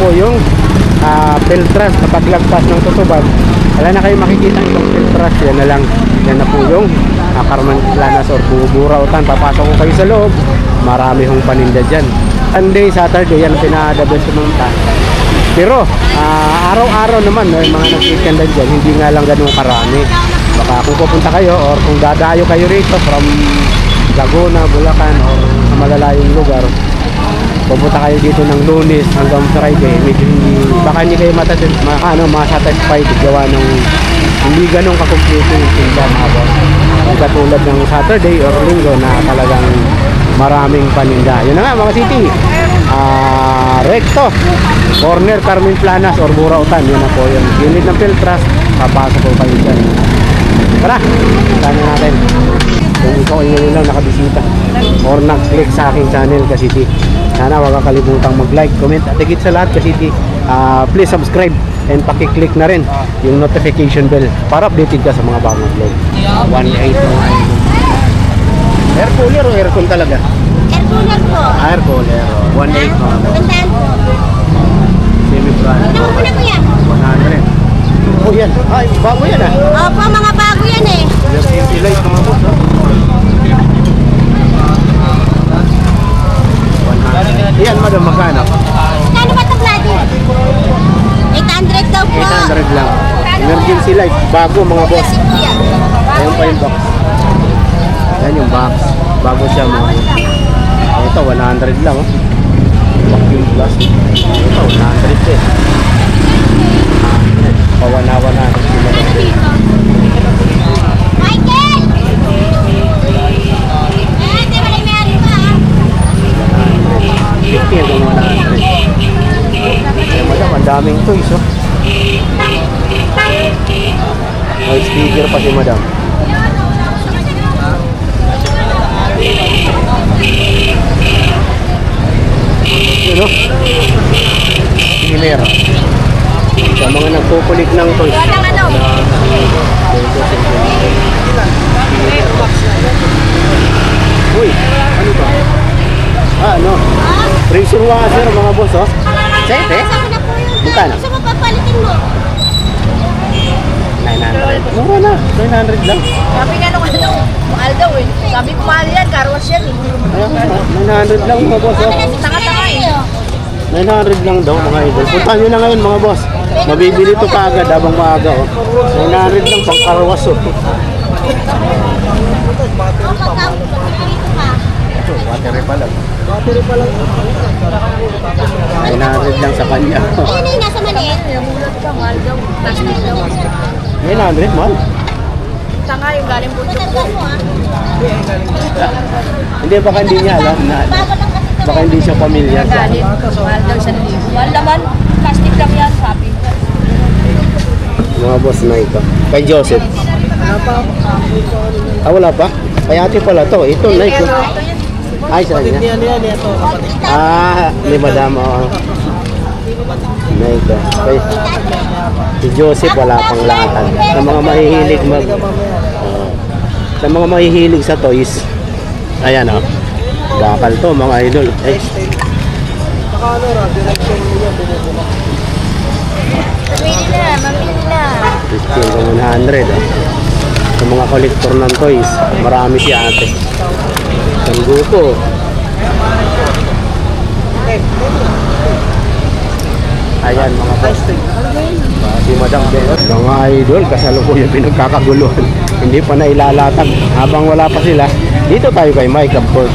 po yung filtras. Kapag lagpas ng Tutuban, wala na kayo makikita itong filtras. Yan na lang, yan na po yung Carmen Planas or Burautan. Papasok ko kayo sa loob, marami hong paninda dyan. Sunday, Saturday, yan ang pinaka-the best pumunta. Pero araw-araw naman may mga nagtitinda dyan, hindi nga lang ganun karami. Baka kung pupunta kayo or kung dadayo kayo rito from Laguna, Bulacan or sa malalayong lugar, pupunta kayo dito ng Lunes hanggang Friday, medyo baka hindi kayo masatisfied gawa ng hindi ganun ka-complete yung tinda mga boss. Katulad ng Saturday or Linggo na talagang maraming paninda. Yun na nga mga city, Recto corner Carmen Planas or Burautan, yun na po yung gilid ng Filtras. Papasok ko kayo dyan. Tara, sana natin kung ikaw ay ngayon lang nakabisita or nag-click sa aking channel Ka-City. Sana huwag kalimutan mag-like, comment at higit sa lahat Ka-City, please subscribe and paki-click na rin yung notification bell para updated ka sa mga bagong vlog. 1.8 mga air cooler o aircon talaga? Air cooler po. Air cooler. 1.8 mga Magandaan po. Semi-brand. Ano po na po yan? 100. Oh yan. Ay, bago yan ah. Opo, mga bago yan eh. Yung light mga boss. 100. Yan madam, magkano? Kano ba ito, Vladi? 800 daw po. 800 lang. Emergency light. Bago mga boss. Ayun pa yung box. Yan yung box. Bago siya mga boss. Ito 100 lang oh. Vacuum plus. Ito 100 eh. Pawanawa na. Michael! Di ba may ari pa ah? 50 hanggang 100. Kaya madam, ang daming toys oh. May speaker pa si madam. Yun oh. Spinner. Sa mga nagpupulik ng toys. Uy, ano ba? Ano? Pressure washer mga boss oh. Sete? Magkano? Gusto mo papalitin mo? 900. Mura na, 900 lang. Sabi nga nung mahal daw eh. Sabi ko mahal yan, carwash yan eh. Ayun, 900 lang mga boss oh. Tanga-tanga eh. 900 lang daw mga idol. Puntahan nyo na ngayon mga boss. Mabibili ito kaagad habang maaga oh. 900 lang pang karwas oh. Battery pa lang. 900 lang sa kanya. Ayun yung nasa maliit. Namulat ka, mahal daw. Plastic daw. 900 mahal. Tanga yung galing po. Matandaan mo ah. Hindi baka hindi niya alam na baka hindi siya pamilyar sa Galing. Mahal daw siya. Mahal naman. Plastic lang yan, sabi. mga boss na ito. Kay Joseph. Wala pa? Kay ate pala to. Ito na ito. Ay, sa kanya. Ni madam. Na ito. Kay si Joseph wala pang latag. Sa mga mahihilig sa mga mahihilig sa toys. Ayan oh. Bakal to mga idol. Ay. Mamili na. 50 hanggang 100 oh. Sa mga kolektor ng toys, marami si ate. Sanduko. Ayan mga boss. Si Madam Benot, mga idol, kasalukuyan pinagkakaguluhan. Hindi pa nailalatag. Habang wala pa sila, dito tayo kay Mike of course.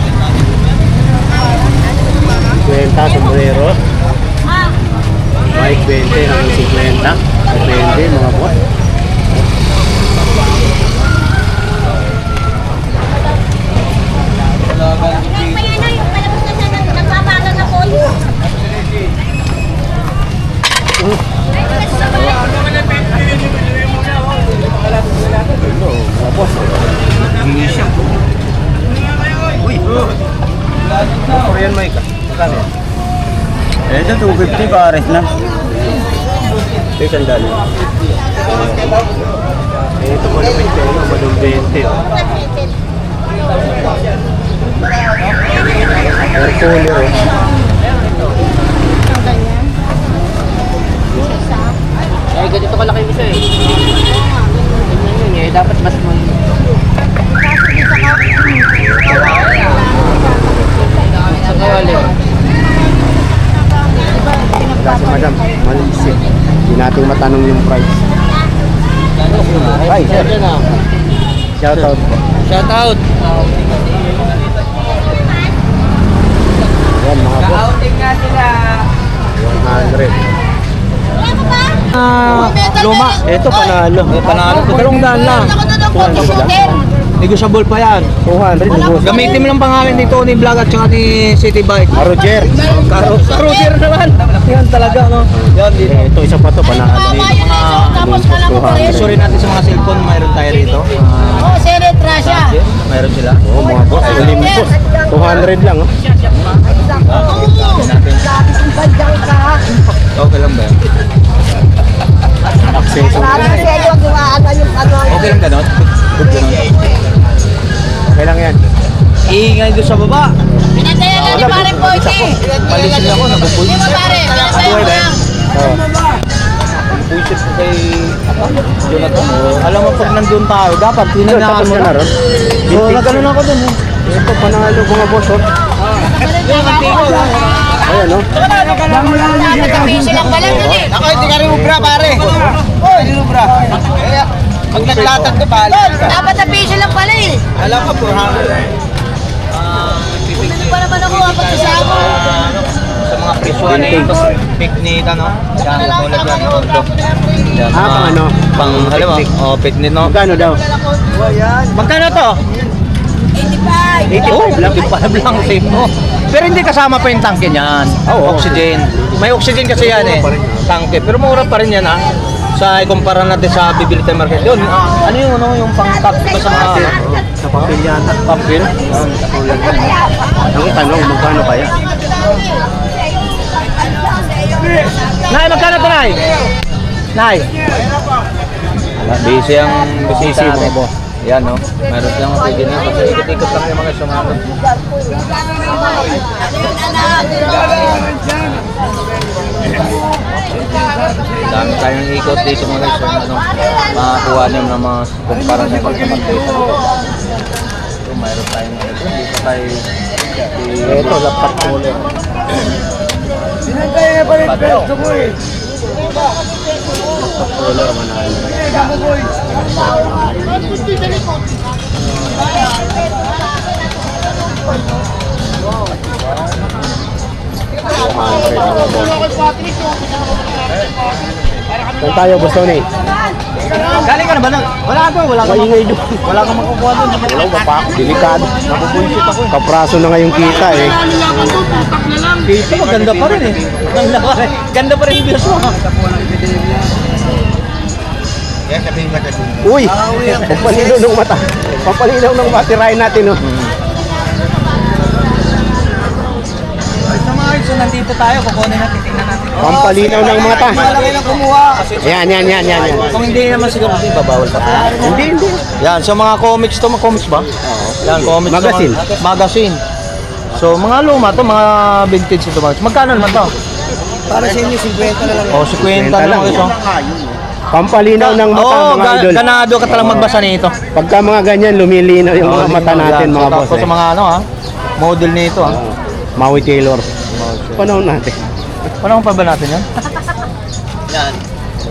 Kwenta, sombrero. Mike 20 hanggang 50. Depende mga boss. Korean mic ah. Magkano yan? Ito 250 pares na. Ito yung sandali. Ito malupit kayo, malong 20 oh. Air cooler oh. presyo eh. Yun eh, dapat mas mo. Sa kawali. Wala si madam, malisip. Hindi natin matanong yung price. Ay, sir. Shout out po. Shout out. Yan mga boss. Outing nga sila. 100. Luma. Ito panalo. Panalo. 200 lang. 200 lang. Negotiable pa yan. 200 boss. Gamitin mo lang pangalan ni Tony Vlog at saka ni City Bike. Roger. Karoser naman. Yan talaga, no? Yan, dito. Ito isa pa to panalo. Tapos ka lang ko rin. Sorry natin sa mga cellphone, mayroon tayo rito. Oh, Senate Russia. Mayroon sila. Oh, mga boss. Limit boss. 200 lang. Oh. Okay lang ba yan? Access. Okay lang ganon? Good ganon. Okay lang yan. Iingay doon sa baba. Pinantayan na ni Pare Pochi. Malisin ako, Di nabubulsin. ba pare? Pinantayan mo lang. Oh. Puisit ko kay Jonathan. Alam mo, pag nandun tayo, dapat Ito, tinanaan tapos mo ka na ron. Oo, nagano'n ako dun. Ito panalo mga boss. Oh. Ayan oh. Nagka-piso lang pala yun eh. Ako, hindi ka rin ubra, pare. Oy, hindi ubra. Pag naglatag ka, pala. Dapat na piso lang pala eh. Alam ko, 400. Hindi pa naman ako ang pagsasama. Sa mga presyuan eh, picnic, ano? Yan, tulad yan, no? Yan, Pang ano? Pang, alam mo, oh, picnic, no? Magkano daw? Magkano to? 85. 85 lang, same mo. Pero hindi kasama pa yung tangke niyan. Oo. Oxygen. May oxygen kasi yan eh. Tangke. Pero mura pa rin yan ha. Sa ikumpara natin sa bibili tayo market. Yun, ano yung pang-cut ba sa mga Sa papel yata. papel? Ang tanong, magkano kaya? Nay, magkano to, Nay? Nay? Busy ang Busy, mga boss. Yan, no? Meron silang pwede na kasi ikot-ikot lang yung mga sumama. Dami tayong ikot dito mga guys. Ano, makakuha niyo ng mga kumpara sa pagkamarketa. So, mayroon tayong ito. Dito tayo Ito, lapat cooler. Cooler, manalo. Saan tayo, Boss Tony? Galing ka na ba? Wala ka wala ka Maingay doon. wala kang makukuha doon. Wala ba pa? Delikado. Kapraso na nga yung kita eh. Dito maganda pa rin eh. Ganda pa rin yung views mo. Uy! Pampalinaw ng mata. Pampalinaw ng mata. Tirahin natin oh. Sa mga guys, so nandito tayo, kukunin natin, tingnan natin. Pampalinaw ng mata. Malaki ng kumuha. Yan. Kung hindi naman siguro, hindi babawal pa. Hindi. Yan, so mga comics to, mga comics ba? Yan, comics. Magazine. Magazine. So mga luma to, mga vintage ito. Magkano naman to? Para sa inyo, 50 na lang. O, 50 na lang ito. Pampalinaw ng mata Oo, mga idol. ganado ka talang magbasa nito. Pagka mga ganyan, lumilinaw yung mga mata natin mga boss Tapos eh. sa mga ano ha, model nito ha. Maui Taylor. Panahon natin. Panahon pa ba natin yan? Yan.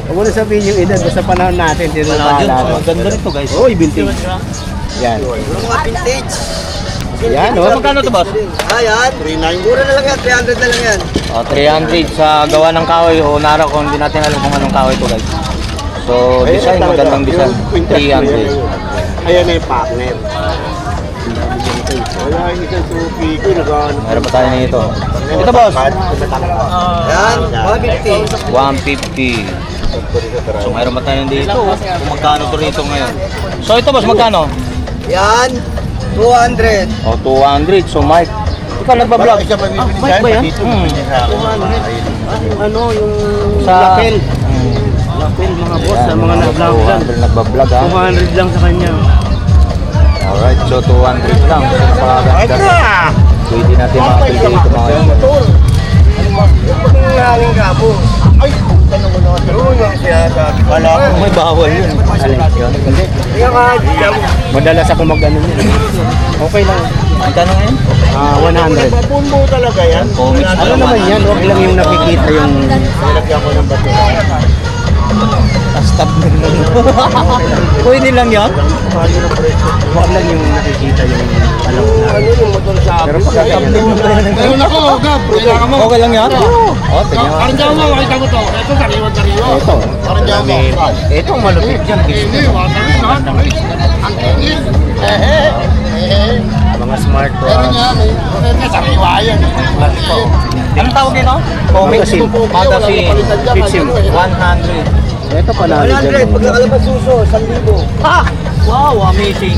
Huwag mo na sabihin yung edad, basta panahon natin. Sino na Yun, bahala. so, ganda nito guys. Uy, vintage. Yan. Mga vintage. Yan So, oh. magkano to boss? Ayan. 39. Mura na lang yan. 300 na lang yan. O, 300 sa gawa ng kahoy o nara kung hindi natin alam kung anong kahoy to guys. So, design, magandang design. 300. Ayan na yung partner. Wala yung isang suki ko. Meron pa tayo nito. Ito boss, Yan. 150. 150. So, meron pa tayo dito. Kung magkano to rito ngayon. So, ito boss, magkano? Yan. 200. O, 200. So, Mike. Ikaw nagbablog? Mike ba yan? Ano yung Sa... lapel. Lapel mga boss, sa mga nag-vlog dyan. 200 nagbablog ha. 200 lang sa kanya. Alright, so 200 lang. So, paganda. Pwede natin makapili dito mga yun. Yung pagkaling grabo. Ay, tanong ko naman. Wala ko. May bawal yun. Alin? Hindi. Madalas ako mag-ano yun. Okay lang. Ang tanong ngayon? 100. Comics Ano naman yan? Huwag lang yung nakikita yung... Stop na lang. Pwede lang yan? Huwag lang yung nakikita yung... Alam na. Pero pagkakaya na. Meron ako, Gab. Kailangan mo. Okay lang yan? Oo, tingnan mo. Parang jawa mo, makita mo to. Ito, sariwa-sariwa. Ito. Parang jawa mo. Ito ang malupit yan. Hindi, water rin ha. Ang kinis. Mga smart Meron niya, may sariwa yan. Anong tawag yun? Comics. Magazine. Magazine. Fiction. 100. Ito panalo 100, dyan. pag nakalabas suso, 1,000. Ha! Wow, amazing.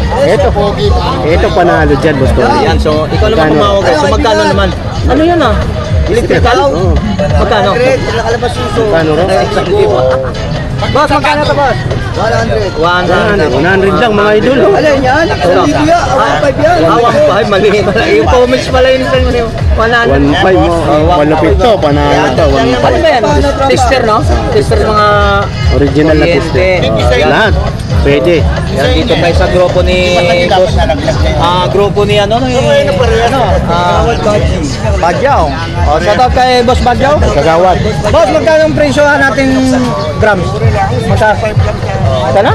Ito panalo dyan, boss Tony. Yan, so ikaw naman Magkano? tumawag. So magkano naman? Ano yan ah? Electrical? Oo. Magkano? 100, pag nakalabas suso. Magkano ro? Boss, magkano to boss? 100. 100 lang mga idol. oh. Alin yan? 1,000 yan. 1,500 yan. Awang pa, mali. Yung comics pala yun. 100. 1.5 mo. Malupit to, panalo to. Ano ba yan? Tester, no? Tester mga... Original na Kuryente. tester. Oh, Lahat. Pwede. Yan, dito tayo sa grupo ni Boss. Grupo ni ano, Bagyaw. O, shout out kay Boss Bagyaw. Kagawad. Boss, magkano ang presyo natin grams? Magkano?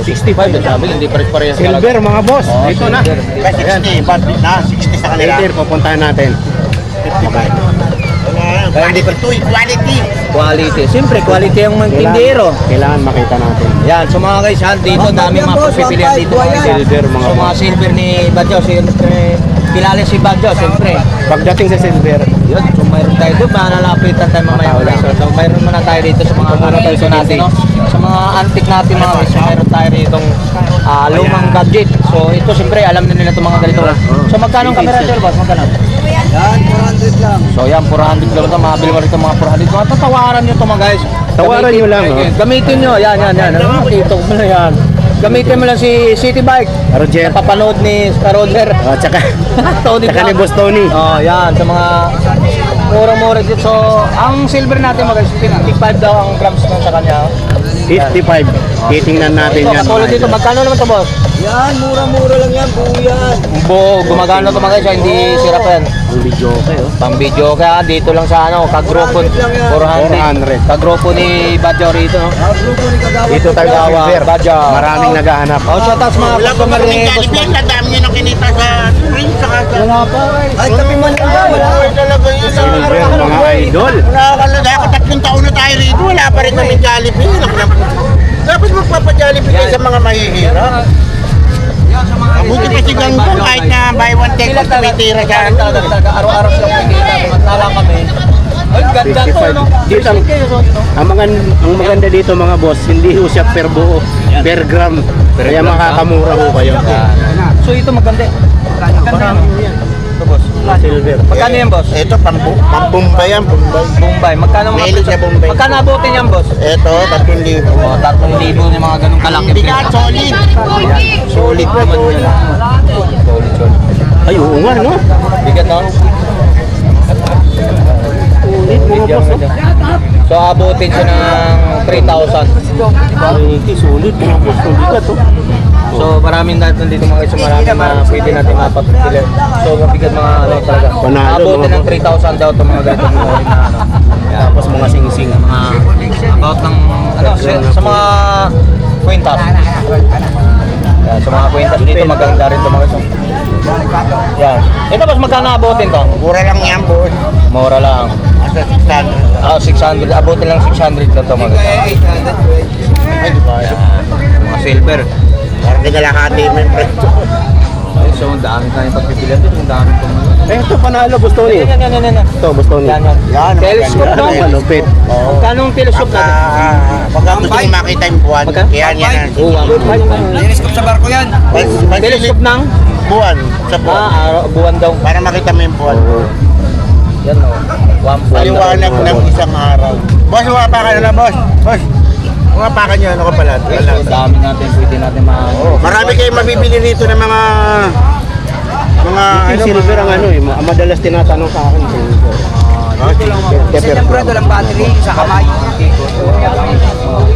65. Sabi, hindi parehas Silver mga boss. Ito na. Ayan. 60 sa kanila. Later, pupuntahan natin. Kaya hindi pa quality. Siyempre, quality ang mga tindero. Kailangan makita natin. Yan, so mga guys, yan, dito daming mga pipilihan dito mga guys. Silver mga So mga boss. silver ni Badjo, siyempre, kilala si Badjo, siyempre. Pagdating sa silver, Yun, so mayroon tayo doon, malalapitan tayo mamaya ulit. So mayroon muna tayo dito sa mga dito natin, no? Sa mga antique natin mga guys, so mayroon tayo dito lumang gadget. So ito siyempre, alam na nila itong mga ganito. So magkano ang camera sir, boss? Magkano? Yan, 400 lang. So yan, 400 lang ito, mabili mo rito mga 400. Mga tatawaran nyo ito mga guys. Tawaran nyo lang, oh. Gamitin nyo, yan. Dito mo na yan. Gamitin mo lang si City Bike. Roger. Napapanood ni Roger. Tsaka Tony tsaka ni Vlog. Boss Tony. Oh, yan. Sa mga mura-mura dito. So, ang silver natin mga guys, 55 daw ang grams nun sa kanya. 55. Titingnan natin Ito, yan. katulad mga dito, idol. magkano naman ito boss? Yan, mura-mura lang yan. Buo yan. Gumagana ito mga guys, hindi sira pa yan. Ang video okay, oh. Pang video kaya dito lang sa kagrupo 400. Kagrupo ni Badjo rito, no? Grupo ni Kagawad. Dito tayo sa Kagawa, silver. Badja. Maraming naghahanap. Oh, shout out sa mga customer ni Boss Badjo. Ang dami nyo nang kinita sa screen. Wala pa. Ay, tapi man lang yan. Wala. Talaga yun. Silver mga idol. Nakakalaga ako, 3 taon na tayo rito. Wala pa rin kami Jollibee. Dapat magpapa-Jollibee kayo sa mga mahihirap. Buti pa si Ganggang kahit na buy one take one tumitira siya. Araw-araw sila kumikita. Magtala kami. Ay, ganda to, no? 55. Dito ang maganda dito mga boss, hindi ho siya per buo, per gram. Kaya makakamura ho kayo. So ito maganda. Magkano yan? Ito boss. Silver. Magkano yan boss? Ito, pang-Bombay yan, Bombay. Bombay. Magkano mga Mahilig presyo? sa Bombay. Magkano abutin yan boss? Ito, 3,000. Oh, 3,000 yung mga ganung kalaki. Bigat, solid. Solid naman yun. Solid. Ay, oo nga, no? Bigat, no? Ulit mga boss, no? So abutin siya ng 3,000. Ay, sulit mga boss, no? Bigat, oh. So maraming natin dito mga guys, maraming mga pwede natin mapapili. So mabigat mga ano talaga. Panalo, Abutin mga ng 3,000 daw itong mga ganito mga ring na ano. Yan. Tapos mga sing-sing. Mga about ng ano sa mga kwintas. Yan, sa mga kwintas dito maganda rin ito mga guys. Yan. Ito boss, magkano abutin to? Mura lang yan, boss. Mura lang. Asa 600. 600. Abutin lang 600 na ito mga guys. Ay, di ba? Yan. Mga silver. Parang kinalahati mo yung presto. Ay, so ang dami tayong pagpipilihan dito. Ang dami pong Eh, ito panalo, Boss Tony. Yan. Ito, Boss Tony. Yan. Yan, Telescope maganda. no? Malupit. Magkano ang telescope natin? Pagka gusto nyo makita yung buwan, Magkano? yan yan. Telescope sa barko yan. Telescope ng? Buwan, sa buwan. Buwan daw. Para makita mo yung buwan. Yan o. Paliwanag ng isang araw. Boss, umapakan na, boss. Boss, umapakan nyo, ano ka pala? So, dami natin, pwede natin Marami kayong mabibili rito ng mga Yung silver ang ano eh, madalas tinatanong sa akin. Silver. Kasi siyempre ito lang battery sa kamay.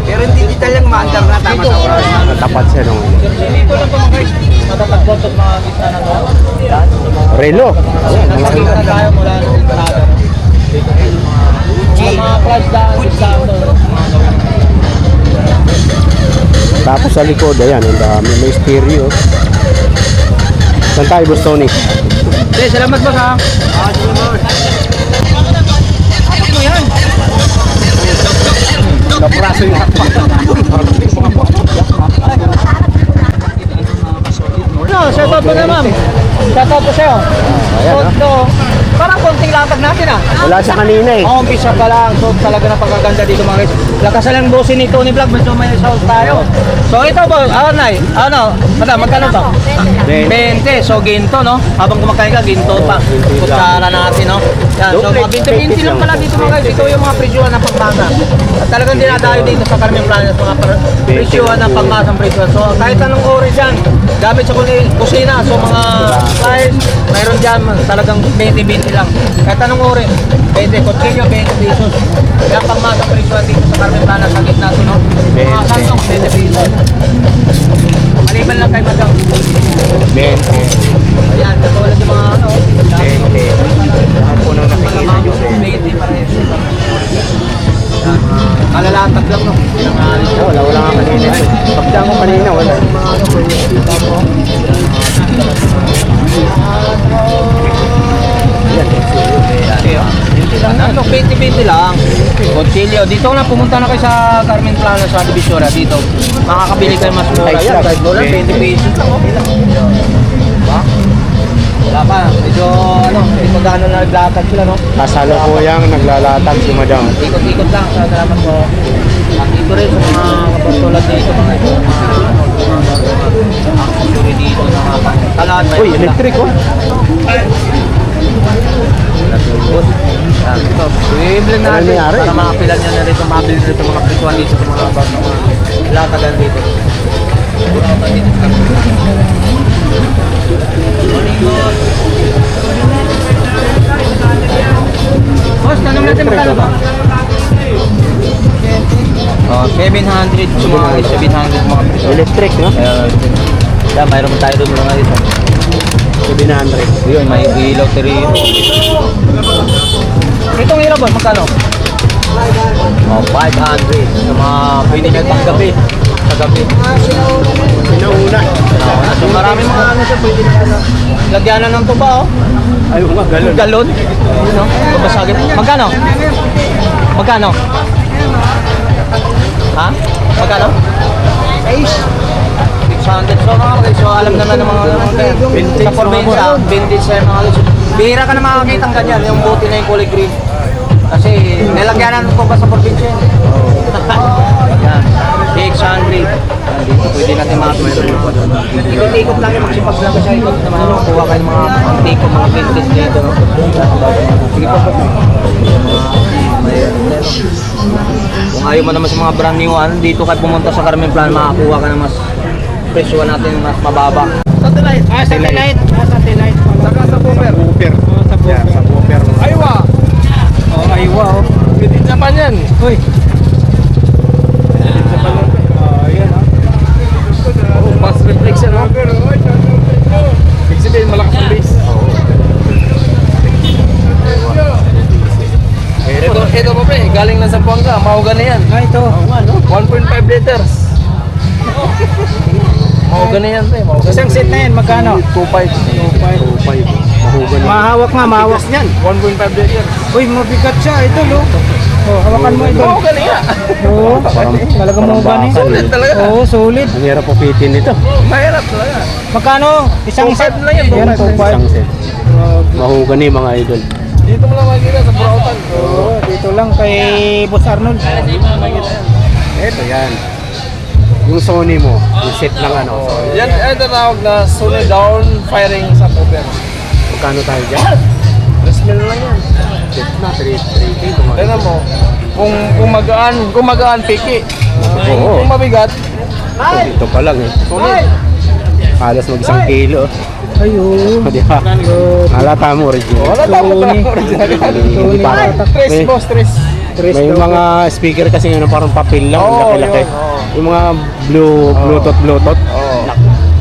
Pero hindi digital lang, maandar na tama sa oras. Natapat siya nung Dito lang po mga guys, matatagpo sa mga gitna na to. Yan, sa mga relo. Ayan, nagpakita na tayo mula nung Canada. Dito po yung mga flash down, discount to. Tapos sa likod, ayan, ang dami. May stereo. Saan tayo, Boss Tony? Okay, salamat boss ha. Kapraso yung No, shout out po na ma'am. Shout out po sa'yo. Ayan, So, parang konting latag natin ah. Wala siya kanina eh. Umpisa pa lang, so talaga napakaganda dito mga guys. Lakas na lang bosin ni Tony Vlog, medyo may sound tayo. So ito po, Nay, madam, magkano to? 20, so ginto no? Habang kumakain ka, ginto pa. Kutsara natin no? Yan, so mga 20 lang pala dito mga guys. Ito yung mga presyuhan ng pangmasa. At talagang dinadayo dito sa Carmen Planas, mga presyuhan ng pangmasang presyuhan. So kahit anong oras yan, gamit sa kusina, so mga fries, mayroon dyan, talagang 20 lang. Kahit anong oras, 20, kutsilyo, 20 pesos. Kaya pangmasang presyuhan dito sa Carmen Planas, sa gitna to no? Mga santong 20 pesos. Maliban lang kay madam. 20. Ayan, katulad yung mga ano. 20. Lahat po nang nakikita nyo. 20 pa rin. Yan, kalalatag lang no. Wala nga kanina. Pagdaan ko kanina, wala. Ano, 20-20 lang. Kutsilyo. Dito na, pumunta na kayo sa Carmen Planas sa Divisoria. Dito, makakabili kayo mas mura. Ay, Yan, siya. kahit mo lang, 20 pesos lang. Okay lang. Diba? Wala pa. Medyo, hindi ko gano'n na naglatag sila, no? Kasalukuyang naglalatag si Madam. Ikot-ikot lang. Salamat po. At ito rin sa mga kapatulad dito, mga ito. Ang security dito na mga pangtalan. Uy, electric oh. Bibili Ano natin nangyari? para makapilan nyo na rin mabili na rin mga prituan dito sa mga latagan dito. Boss, tanong natin magkano ba? 700 sumali, 700 mga prituan. Electric, no? Yan, mayroon tayo doon mga dito. 700. Yun, may ilaw rin. Itong ilaw ba? Magkano? 500. Sa mga pwede nyo pang gabi. Sa gabi. Pinauna. So marami mga ano siya, pwede na lagyanan ng tuba oh. Ayun nga, galon. Galon. Yun oh, babasagin. Magkano? Magkano? Ha? Magkano? 600. So mga guys, so alam naman ng mga sa probinsya, vintage sa mga guys. Bihira ka na makakita ng ganyan, yung buti na yung kulay green. Kasi nilagyanan ko ba sa probinsya yun? Yan, 600. Dito pwede natin makapagpapalito. Ikot-ikot lang yung magsipag lang sa ikot naman. Kuha kayo ng mga antico, mga vintage dito. No? Sige po. Kung ayaw mo naman sa mga brand new, dito kayo pumunta sa Carmen Plan, makakuha ka ng mas presyo natin mas mababa. Satellite. Satellite. Satellite. Saka sa boomer. Booper. Sa boomer. Yan, sa booper. Aywa. Oh, aywa oh. Pwede na pa yan. Uy. Pwede na pa yan. Ayan ah. Oh, fast reflection oh. Ibig sabihin, malakas ang base. Ito po pre, galing na sa Buanga, mahugan na yan. Ito. 1.5 liters. Mahugan na yan pre. Isang set na yan, magkano? 2.5. 2.5. Mahugan na. Mahawak nga, mahawak niyan. 1.5 liters. Uy, mabigat siya, idol oh. Oh, hawakan mo idol. Mahugan na yan. Oo, talaga mo ba ni? Sulit talaga. Oo, solid. Ang hirap pupitin nito. Mahirap talaga. Magkano? Isang 2.5 set lang yan, Yan, 2.5. 2.5. Isang set. Mahugan ni mga idol. Dito mo lang makikita sa Burautan. Oo, dito lang kay Boss Arnold. Ito yan. Yung Sony mo, yung set ng ano. Yan ay tinawag na Sony down firing sa cover. Magkano tayo dyan? 3 mil lang yan. Set na, 3K. Tignan mo. Kung magaan, piki. Oo. Kung mabigat, Dito pa lang eh. sulit. Halos mag 1 kilo. Ayun. Di ba? Halata mo original. Wala tao mo Hindi pa. Tres, May- boss, tres. May mga speaker kasi ngayon na parang papel lang, Oo, laki-laki. yun, oo. Yung mga Bluetooth. Oo.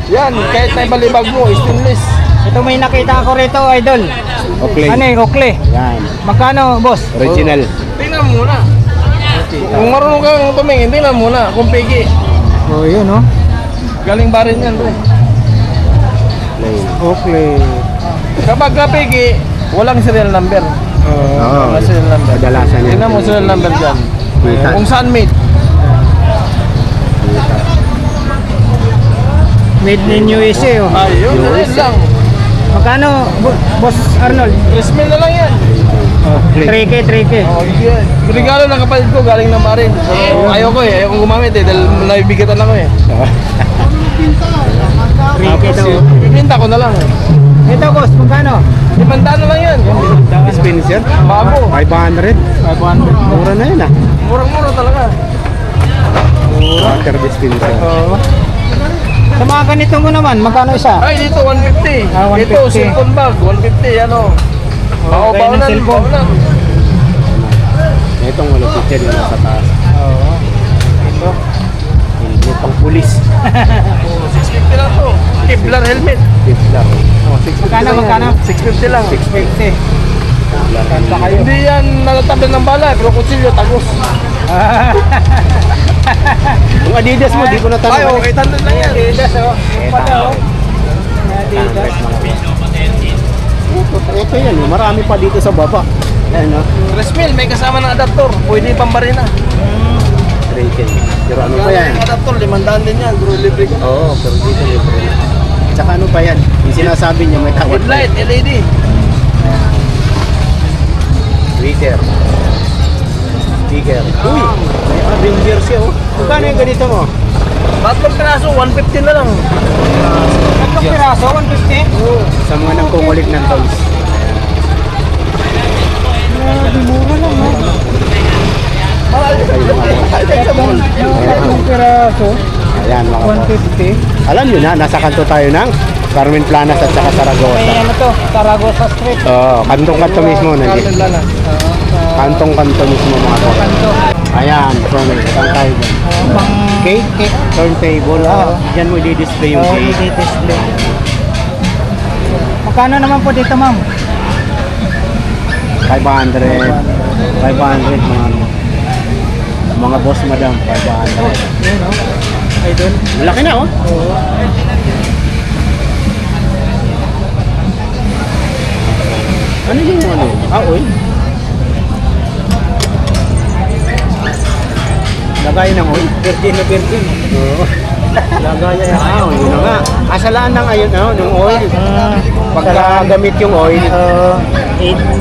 Yan, kahit na ibalibag mo, stainless. Ito may nakita ako rito, idol. Okay. Ano eh, Oakley. Yan. Magkano, boss? Original. Tingnan mo muna. Kung marunong kang tumingin, tingnan mo muna kung pigi. Oh, yun, oh. Galing ba rin yan, bro? Plain. Oakley. Kapag kapigi, walang serial number. Oo. Wala serial number. Kadalasan yan. Tingnan mo serial number dyan. Kita. Kung saan made. Made in USA, oh. Ayun, ayun lang. Magkano, boss Arnold? 3,000 na lang yan. Oakley. 3K. Oh, yeah. Regalo ng kapatid ko, galing na Marin. So, ayaw ko eh, ayaw kong gumamit eh, dahil nabibigatan ako eh. 3K daw. Ibinta ko na lang eh. Ito, boss, magkano? 500 na lang yan. Dispenser. Bago. 500. 500. Mura na yun ah. Murang-mura talaga. Water dispenser. Oo. Sa mga ganito mo naman, magkano isa? Ay, dito 150. Ah, 150. Ito, cellphone bag, 150, ano. Okay, ng Baunan, cellphone. baunan. Itong wala picture yung nasa taas. Oo. Ito. Helmet pang pulis. 650 lang to. Kevlar helmet. Kevlar. Magkano? 650 lang. 650. Kevlar. Hindi yan natatablan ng bala, pero kutsilyo, tagos. Yung Adidas mo, di ko na tanong. Ay, okay, tandaan lang yan. Adidas, oh. Pala, oh. Adidas. Ito yan, marami pa dito sa baba. Yan no? 3,000, may kasama ng adaptor. Pwede pang barina. 3K. Pero ano pa yan? Yung adaptor, 500 din yan. Bro, libre ko. Oo, pero dito libre na. Tsaka ano pa yan? Yung sinasabi niya may tawad. Headlight, LED. Twitter. Sticker. Uy! May Avenger siya oh. Magkano yung ganito mo? Tatlong piraso, 150 na lang. Tatlong piraso, 150? Oo. Sa mga nagkukulik ng toys. Tatlong piraso, Ayan mga boss. 150. Alam nyo na, nasa kanto tayo ng Carmen Planas at saka May Saragosa. ano to, Saragosa Street. Oo, kantong-kanto mismo nandito. Kantong-kanto mismo mga boss. Kanto. Ayan, saan tayo dyan? Pang Cake, turntable. Ah, dyan mo i-display yung oh, cake. i-display. Magkano naman po dito, ma'am? 500 mga boss madam 500 Yun, oh. Idol. malaki na oh Oo. ano yung ano oil lagay ng oil virgin na virgin oo lagay yun na nga kasalaan na ngayon ng oil pagka gamit yung oil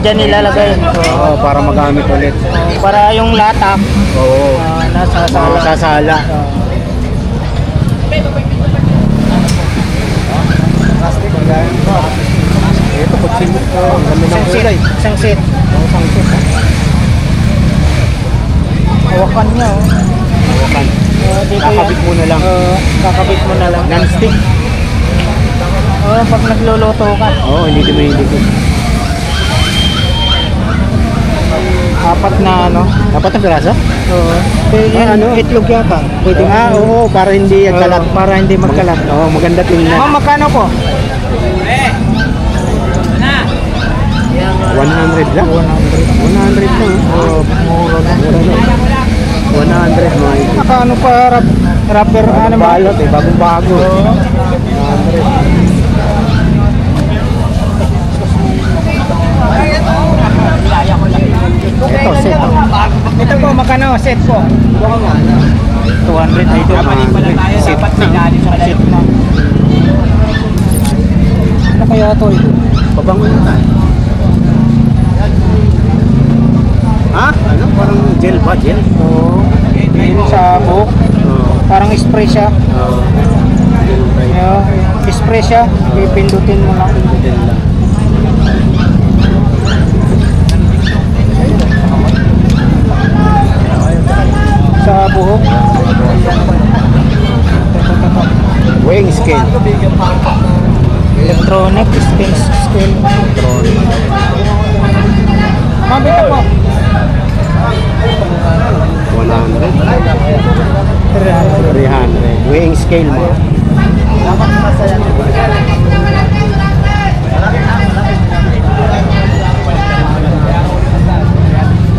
Diyan nilalagay. oo para magamit ulit Para yung latak, oo nasa sala. sasala ito kutsin mo ang ganda ng kulay Isang set. isang set Hawakan niya, oh. hawakan Dito kakabit mo na lang kakabit mo na lang. non-stick Pag nagluluto ka. oo hindi dumidikit Apat na ano. dapat ang piraso? Oo. ano? Itlog yata. Pwede oo para hindi kalat Para hindi magkalat. oo maganda tingnan Ma'am, magkano po? 100 lang 100 lang Oh, mura lang. 100 mga ito Nakaano pa rapper ano ba? balot bagong bago ito set Ito po, magkano set po? 200 idol. set Set na. Ano kaya ito? pabango na tayo ha? ano? parang gel ba? gel? Oo. Yun sa buhok. oo Parang spray siya. gel type Spray siya. Pipindutin mo lang. gel lang Sa buhok. weighing scale Electronic, scale. Mabita po. 100. 300. Weighing scale mo.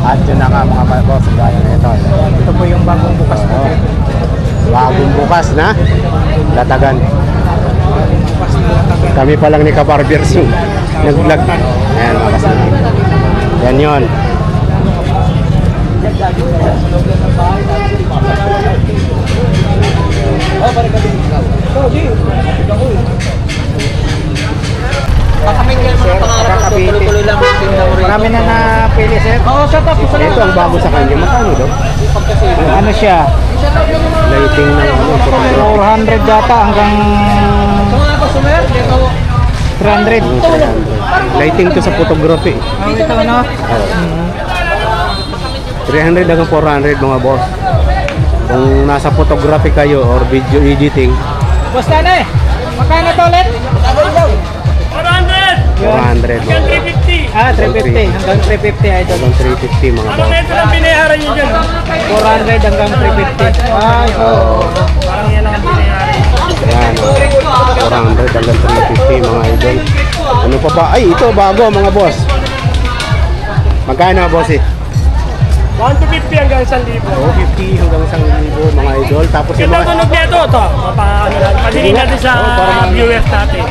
At yun na nga mga boss, gaya na ito. Ito po yung bagong bukas po. Oo. Bagong bukas na latagan. Kami pa lang ni Kabarbers yung nag-vlog. Ayan mga kasama. Yan yun. Pakamingin mo na pangarap ko, tuloy-tuloy lang ang tinda mo rito. Marami na napili, sir. Oo, shut up. Ito ang bago sa kanya. Magkano daw? Ano siya? Lighting ng ano. 400 data hanggang Sa mga customer, dito 300. 300. Lighting to sa photography. Ito ano? 300 hanggang 400 mga boss. Kung nasa photography kayo or video editing, Basta na eh. Magkano to ulit? 400 mga boss. 350. Ah, 350. Hanggang 350 idol. Hanggang 350 mga boss. Ito lang binayaran nyo dyan. 400 hanggang 350. Ah, ito. Parang yan lang ang binayaran. Ayan, 400 hanggang 350 mga idol. Ano pa ba? Ay, ito bago mga boss. Magkano boss eh? 1 to 50 hanggang 1,000. 50 hanggang 1,000 mga idol. Tapos yung Ganda mga... tunog nito. Ito. Padinin natin sa viewers natin.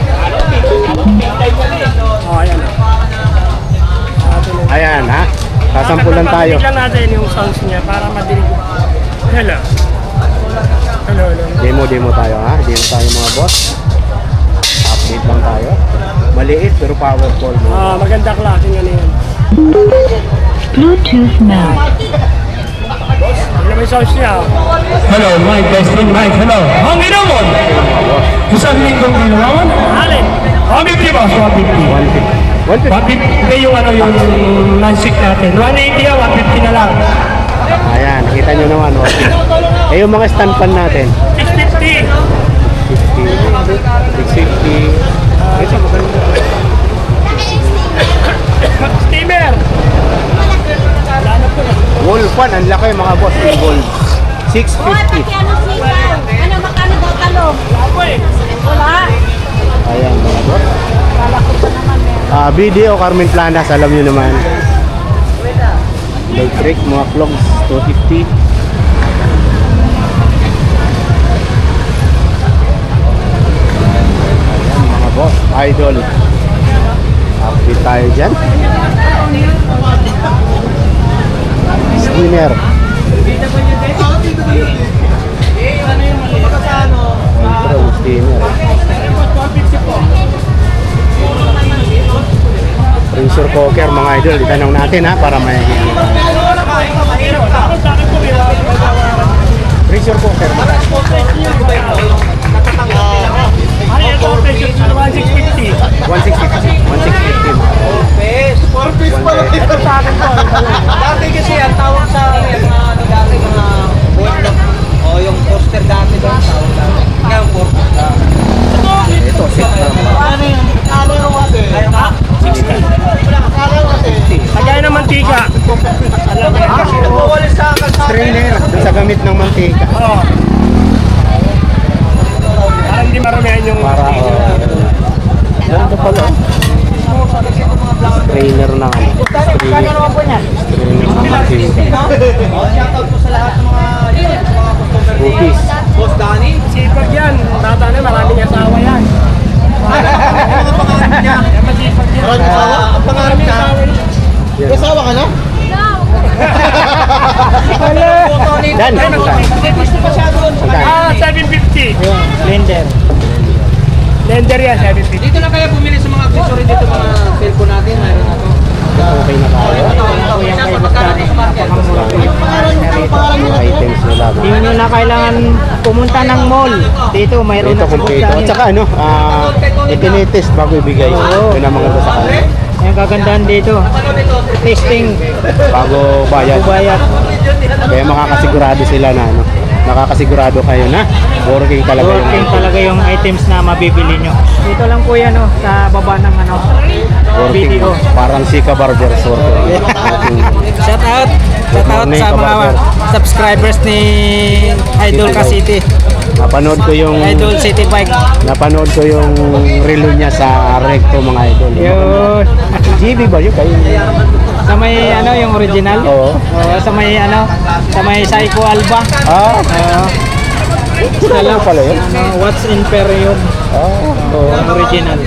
Oh, ayan. Ayan ha. Sasampulan tayo. Papatinig lang natin yung sounds niya para madinig. Hello. Hello, hello. Demo tayo ha. Demo tayo mga boss. Update lang tayo. Maliit pero powerful. Maganda klase nga niyan. Bluetooth mode. Ano may sounds niya? Hello, Mike, testing Mike, hello. Ang inamon! Isang linggong ginawan? Alin? 150 boss, 150. 150. 150, hindi yung ano yung non-stick natin. 180 yan, 150 na lang. Ayan, nakita nyo naman. Okay. Eh yung mga stand pan natin. 650. 50, 650. Ito maganda. Steamer. Wall fan, ang laki mga boss. Yung gold. 650. Ano, magkano daw talong? Wala. Ayan mga boss. Video Carmen Planas, alam nyo naman. Electric, mga clogs, 250. Ayan mga boss, idol. Update tayo dyan. Steamer. Control steamer. Pressure cooker mga idol, itanong natin ha para may pressure cooker. Ano yan ito? 1,650. 1,650. 4 piece pala dito sa akin to. Dati kasi ang tawag sa mga ano dati mga board lock. O yung poster dati doon tawag dati. Ngayon po. Ito, set na. Kagaya ng mantika. Alam mo yan. Walis sa kalsada. Strainer, dun sa gamit ng mantika. Oo. Para hindi maramihan yung Para, ganda pala. Strainer na ano. Kano naman po niyan? Strainer ng mantika. Shoutout po sa lahat ng mga customer ni Cookies. Boss Danny. sipag yan. Tata na maraming asawa yan. Ano pangalan niya? Yan masipag yan. Ang pangalan niya? Yan. Kasawa ka na? Dan, Gusto pa siya doon sa kanya. 750. Blender. Blender yan, 750. Dito na kaya bumili sa mga accessory dito mga cellphone natin. Mayroon na to. okay na tayo. Siya pa magkano sa market. Items nila. Hindi nyo na kailangan pumunta ng mall. Dito, mayroon Ito na kompleto. At saka ano, itinitest bago ibigay. Yun ang mga sa kanila. Yung kagandahan dito, testing, Bago bayad. bayad. Kaya makakasigurado sila na ano, na nakakasigurado kayo na working talaga yung Working item. talaga yung items na mabibili nyo. Dito lang po yan oh, sa baba ng Working. video. Parang si Kabarbers working. Shout out morning, sa mga kabarber. subscribers ni Idol City Ka Bike. City. Napanood ko yung City Bike. napanood ko yung relo niya sa Recto mga idol. Yun. GB ba yun kayo? Sa may yung original. Oo. Oo, sa may sa may Psycho Alba. Ah, Oo. ano pala yun? What's Imperium. Ah, oo. Ang original.